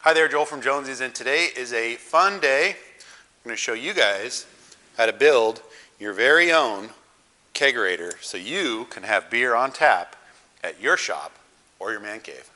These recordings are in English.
Hi there, Joel from Jonesy's, and today is a fun day. I'm going to show you guys how to build your very own kegerator so you can have beer on tap at your shop or your man cave.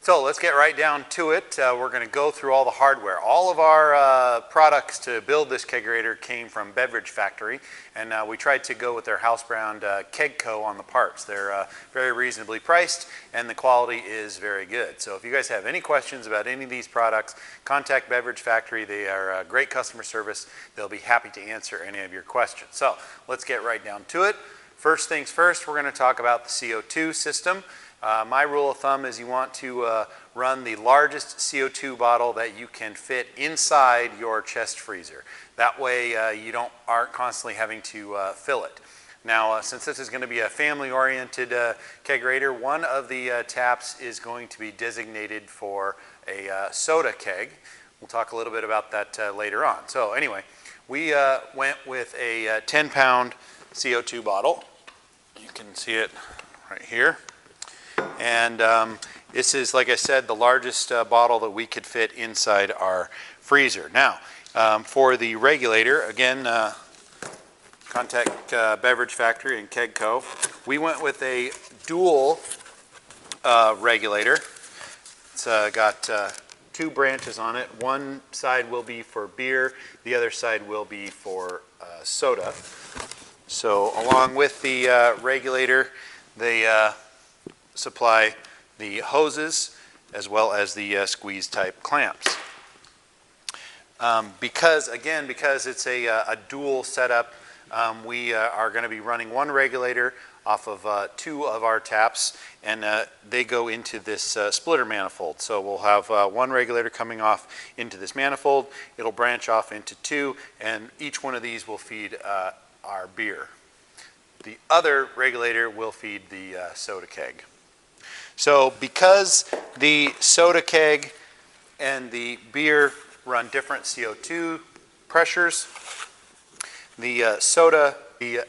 So let's get right down to it. We're going to go through all the hardware. All of our products to build this kegerator came from Beverage Factory, and we tried to go with their house brand Kegco on the parts. They're very reasonably priced, and the quality is very good. So if you guys have any questions about any of these products, contact Beverage Factory. They are great customer service. They'll be happy to answer any of your questions. So let's get right down to it. First things first, we're going to talk about the CO2 system. My rule of thumb is you want to run the largest CO2 bottle that you can fit inside your chest freezer. That way you aren't constantly having to fill it. Now, since this is going to be a family-oriented kegerator, one of the taps is going to be designated for a soda keg. We'll talk a little bit about that later on. So anyway, we went with a 10-pound CO2 bottle. You can see it right here. And this is, like I said, the largest bottle that we could fit inside our freezer. Now, for the regulator, again, contact Beverage Factory and Kegco. We went with a dual regulator. It's got two branches on it. One side will be for beer, the other side will be for soda. So along with the regulator, they supply the hoses as well as the squeeze type clamps. Because it's a dual setup, we are going to be running one regulator off of two of our taps, and they go into this splitter manifold. So we'll have one regulator coming off into this manifold. It'll branch off into two, and each one of these will feed our beer. The other regulator will feed the soda keg. So because the soda keg and the beer run different CO2 pressures, the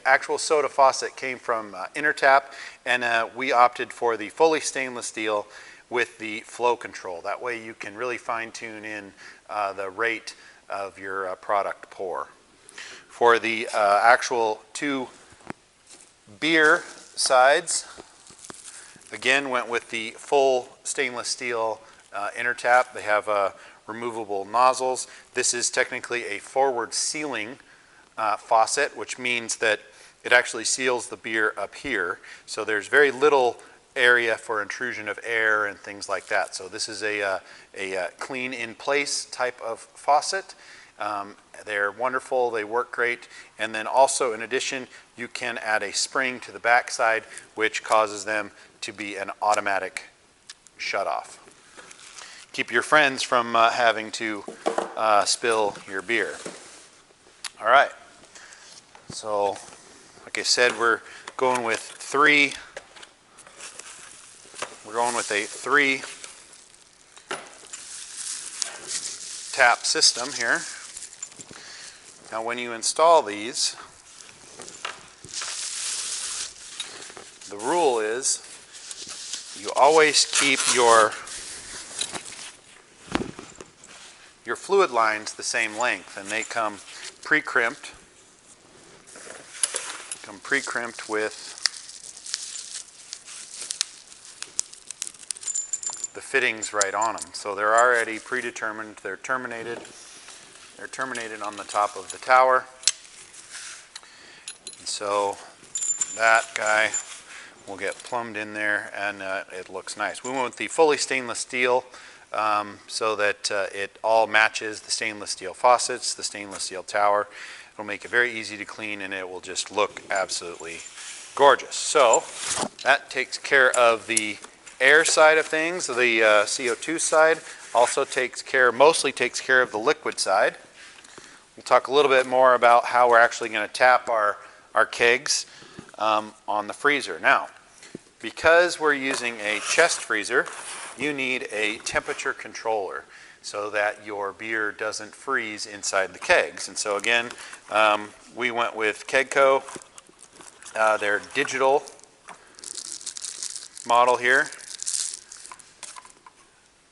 actual soda faucet came from Intertap, and we opted for the fully stainless steel with the flow control. That way you can really fine-tune in the rate of your product pour. For the actual two beer sides, again, went with the full stainless steel Intertap. They have removable nozzles. This is technically a forward sealing faucet, which means that it actually seals the beer up here. So there's very little area for intrusion of air and things like that. So this is a clean in place type of faucet. They're wonderful, they work great, and then also in addition you can add a spring to the back side which causes them to be an automatic shut off. Keep your friends from having to spill your beer. All right, so like I said, we're going with a three tap system here. Now when you install these, the rule is you always keep your fluid lines the same length, and they come pre-crimped. With the fittings right on them. So they're already predetermined, they're terminated. They're terminated on the top of the tower. And so that guy will get plumbed in there, and it looks nice. We went with the fully stainless steel so that it all matches the stainless steel faucets, the stainless steel tower. It'll make it very easy to clean, and it will just look absolutely gorgeous. So that takes care of the air side of things. The CO2 side also mostly takes care of the liquid side. We'll talk a little bit more about how we're actually going to tap our our kegs on the freezer. Now, because we're using a chest freezer, you need a temperature controller so that your beer doesn't freeze inside the kegs. And so again, we went with Kegco, their digital model here.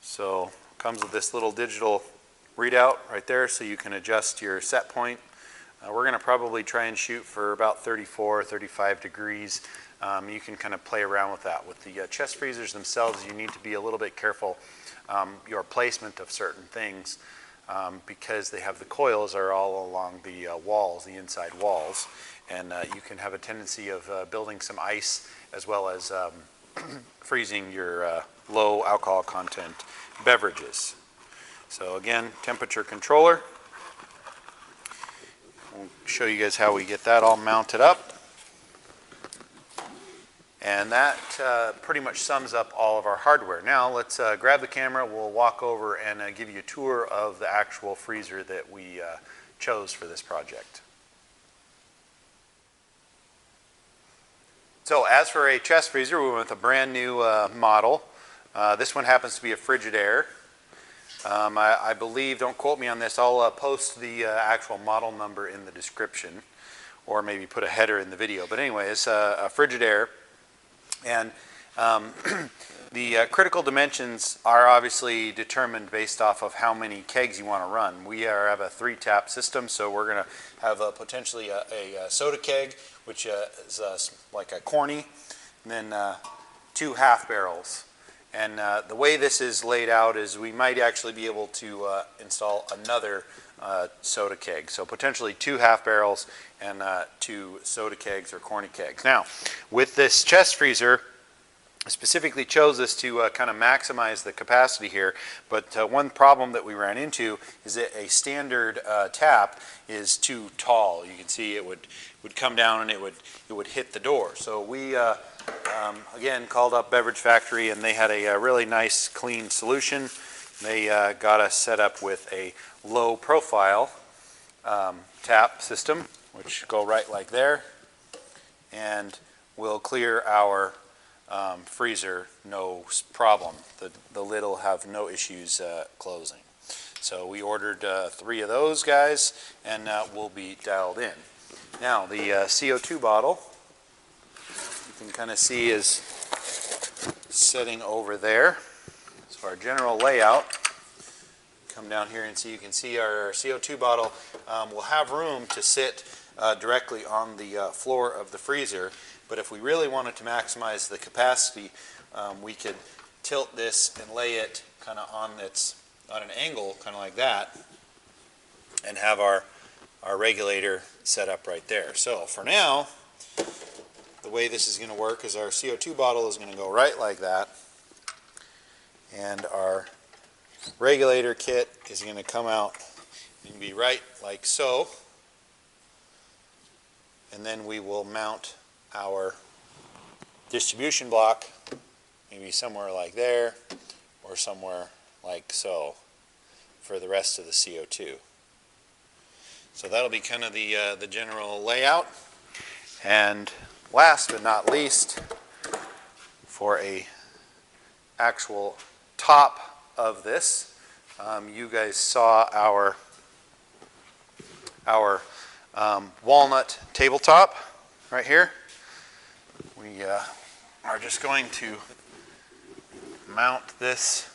So comes with this little digital readout right there, so you can adjust your set point. We're going to probably try and shoot for about 34 or 35 degrees. You can kind of play around with that. With the chest freezers themselves, you need to be a little bit careful your placement of certain things because they have the coils are all along the walls, the inside walls, and you can have a tendency of building some ice as well as freezing your low alcohol content beverages. So again, temperature controller. We'll show you guys how we get that all mounted up. And that pretty much sums up all of our hardware. Now let's grab the camera, we'll walk over and give you a tour of the actual freezer that we chose for this project. So as for a chest freezer, we went with a brand new model. This one happens to be a Frigidaire. I believe, don't quote me on this, I'll post the actual model number in the description or maybe put a header in the video. But anyway, it's a Frigidaire. And the critical dimensions are obviously determined based off of how many kegs you want to run. We have a 3-tap system, so we're going to have potentially a soda keg, which is like a corny, and then 2 half barrels. And the way this is laid out is we might actually be able to install another soda keg. So potentially 2 half barrels and 2 soda kegs or corny kegs. Now, with this chest freezer, I specifically chose this to kind of maximize the capacity here, but one problem that we ran into is that a standard tap is too tall. You can see it would come down and it would hit the door. So we again called up Beverage Factory, and they had a really nice clean solution. They got us set up with a low profile tap system, which go right like there, and will clear our freezer no problem. The lid will have no issues closing. So we ordered 3 of those guys, and we'll be dialed in. Now the CO2 bottle, you can kind of see is sitting over there. So our general layout, come down here and see, you can see our CO2 bottle will have room to sit directly on the floor of the freezer, but if we really wanted to maximize the capacity, we could tilt this and lay it kind of on an angle, kind of like that, and have our regulator set up right there. So for now, the way this is going to work is our CO2 bottle is going to go right like that, and our regulator kit is going to come out and be right like so, and then we will mount our distribution block maybe somewhere like there or somewhere like so for the rest of the CO2. So that'll be kind of the general layout. And last but not least, for a actual top of this, you guys saw our walnut tabletop right here. We are just going to mount this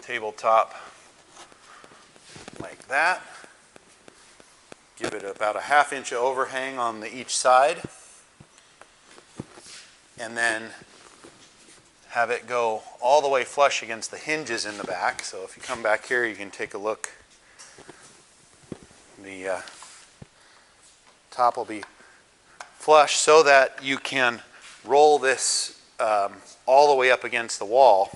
tabletop like that. Give it about a 1/2 inch overhang on each side, and then have it go all the way flush against the hinges in the back. So if you come back here, you can take a look. The top will be flush so that you can roll this all the way up against the wall,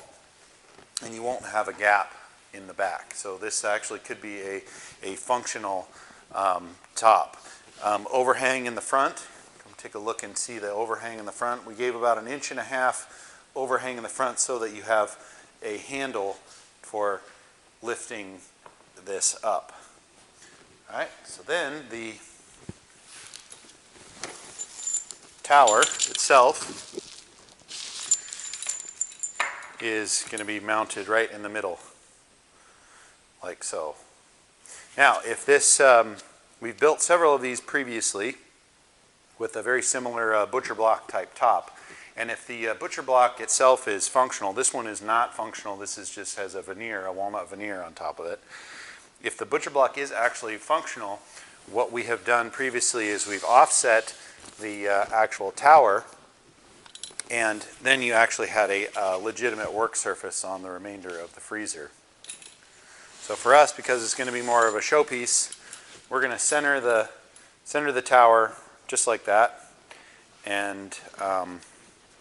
and you won't have a gap in the back. So this actually could be a functional top. Overhang in the front. Come take a look and see the overhang in the front. We gave about 1.5 inch overhang in the front so that you have a handle for lifting this up. All right, so then the tower itself is going to be mounted right in the middle, like so. Now, if this, we've built several of these previously with a very similar butcher block type top. And if the butcher block itself is functional, this one is not functional, this is just has a veneer, a walnut veneer on top of it. If the butcher block is actually functional, what we have done previously is we've offset the actual tower, and then you actually had a legitimate work surface on the remainder of the freezer. So for us, because it's going to be more of a showpiece, we're going to center the tower just like that, and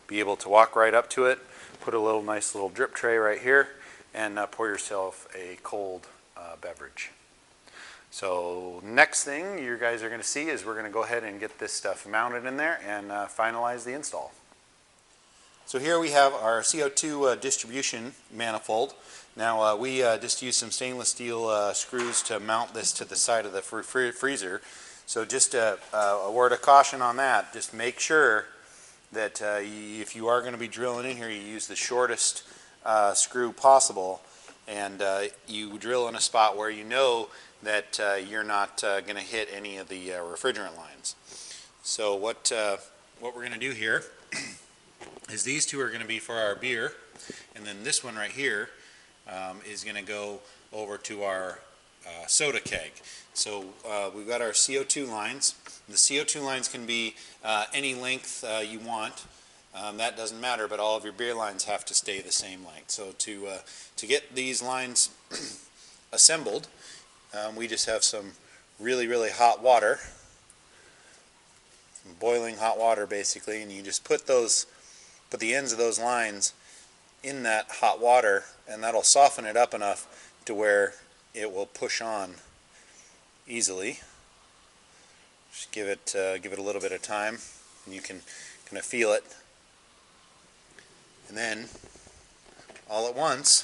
be able to walk right up to it, put a nice little drip tray right here, and pour yourself a cold beverage. So next thing you guys are going to see is we're going to go ahead and get this stuff mounted in there and finalize the install. So here we have our CO2 distribution manifold. Now we just used some stainless steel screws to mount this to the side of the freezer. So just a word of caution on that. Just make sure that if you are going to be drilling in here, you use the shortest screw possible, and you drill in a spot where you know that you're not going to hit any of the refrigerant lines. So what we're going to do here is these two are going to be for our beer, and then this one right here is going to go over to our soda keg. So we've got our CO2 lines. The CO2 lines can be any length you want. That doesn't matter, but all of your beer lines have to stay the same length. So to get these lines assembled, we just have some really hot water, some boiling hot water basically, and you just put the ends of those lines in that hot water, and that'll soften it up enough to where it will push on easily. Just give it a little bit of time, and you can kind of feel it. And then, all at once,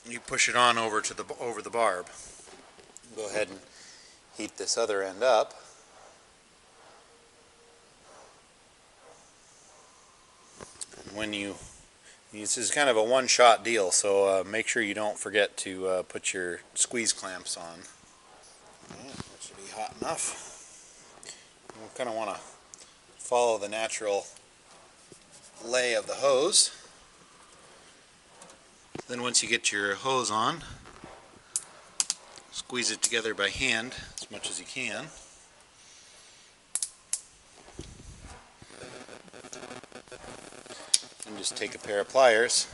you push it on over the barb. Go ahead and heat this other end up. And when this is kind of a one-shot deal, so make sure you don't forget to put your squeeze clamps on. Yeah, that should be hot enough. We kind of want to follow the natural lay of the hose. Then once you get your hose on, squeeze it together by hand as much as you can. And just take a pair of pliers,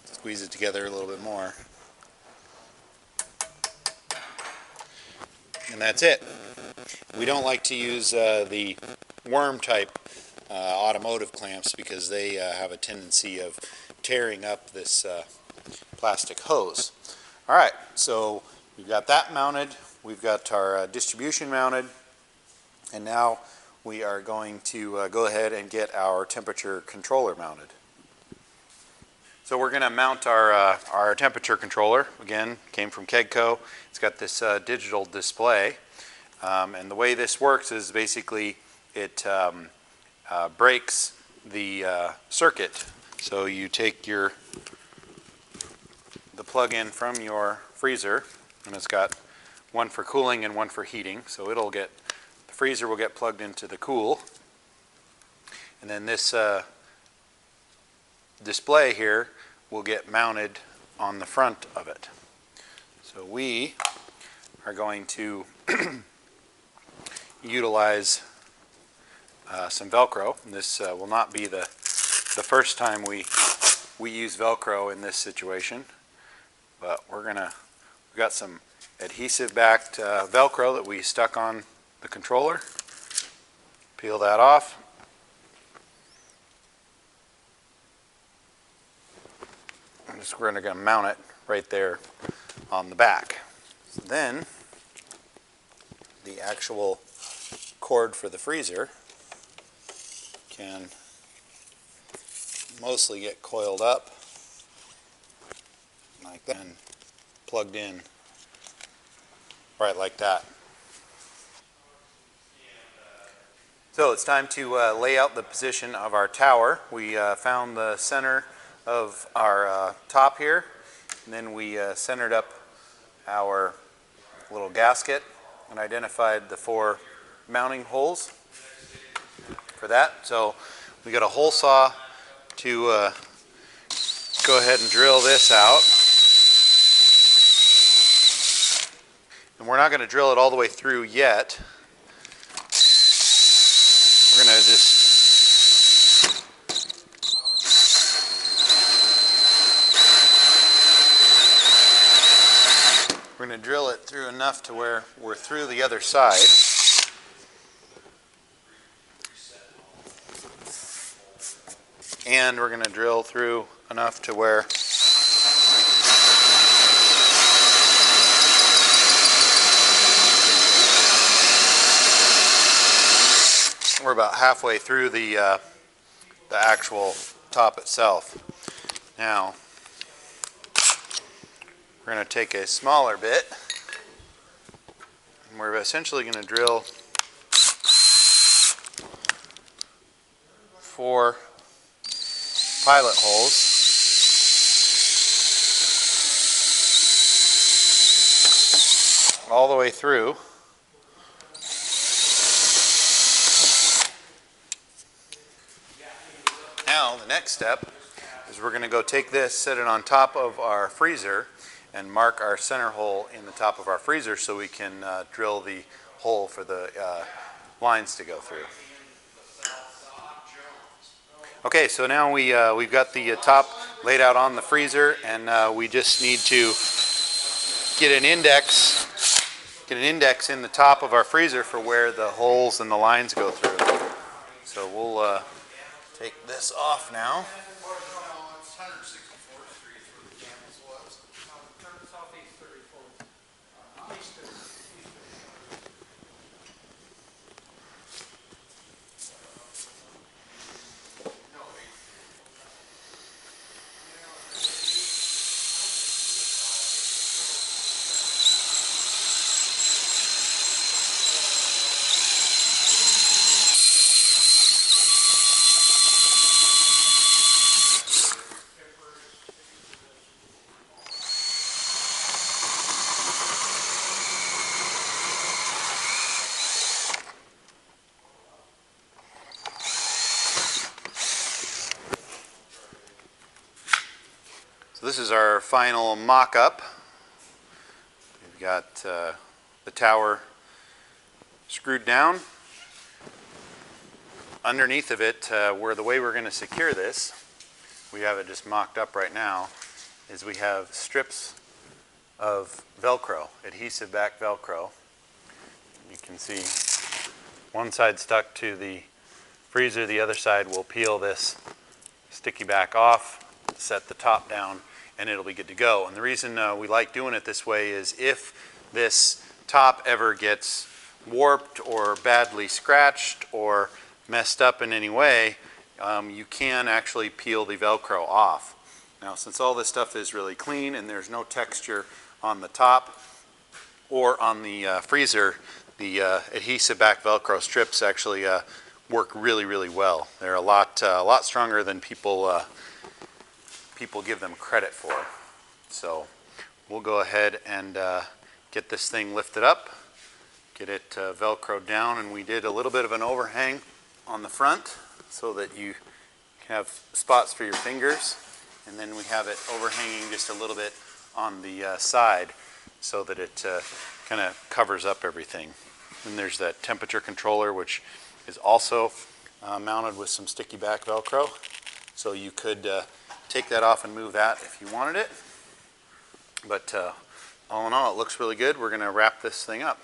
squeeze it together a little bit more, and that's it. We don't like to use the worm type automotive clamps because they have a tendency of tearing up this plastic hose. Alright, so we've got that mounted, we've got our distribution mounted, and now we are going to go ahead and get our temperature controller mounted. So we're going to mount our temperature controller. Again, came from Kegco. It's got this digital display, and the way this works is basically it breaks the circuit. So you take the plug-in from your freezer, and it's got one for cooling and one for heating. So the freezer will get plugged into the cool, and then this display here will get mounted on the front of it. So we are going to utilize some Velcro. This will not be the first time we use Velcro in this situation, but we've got some adhesive backed Velcro that we stuck on the controller. Peel that off. We're going to mount it right there on the back. Then the actual cord for the freezer can mostly get coiled up like that and plugged in right like that. So it's time to lay out the position of our tower. We found the center of our top here, and then we centered up our little gasket and identified the 4 mounting holes for that. So we got a hole saw to go ahead and drill this out. And we're not going to drill it all the way through yet. We're going to just drill it through enough to where we're through the other side. And we're going to drill through enough to where we're about halfway through the actual top itself. Now, we're going to take a smaller bit, and we're essentially going to drill 4 pilot holes. All the way through. Now the next step is we're going to go take this, set it on top of our freezer, and mark our center hole in the top of our freezer so we can drill the hole for the lines to go through. Okay, so now we've got the top laid out on the freezer, and we just need to get an index in the top of our freezer for where the holes and the lines go through. So we'll take this off now. So this is our final mock-up. We've got the tower screwed down. Underneath of it, the way we're going to secure this, we have it just mocked up right now, is we have strips of Velcro, adhesive back Velcro. You can see one side stuck to the freezer, the other side will peel this sticky back off, set the top down, and it'll be good to go. And the reason we like doing it this way is if this top ever gets warped or badly scratched or messed up in any way, you can actually peel the Velcro off. Now, since all this stuff is really clean and there's no texture on the top or on the freezer, the adhesive back Velcro strips actually work really, really well. They're a lot stronger than people give them credit for. So we'll go ahead and get this thing lifted up, get it Velcroed down, and we did a little bit of an overhang on the front so that you can have spots for your fingers, and then we have it overhanging just a little bit on the side so that it kind of covers up everything. And there's that temperature controller, which is also mounted with some sticky back Velcro, so you could take that off and move that if you wanted it. But all in all, it looks really good. We're going to wrap this thing up.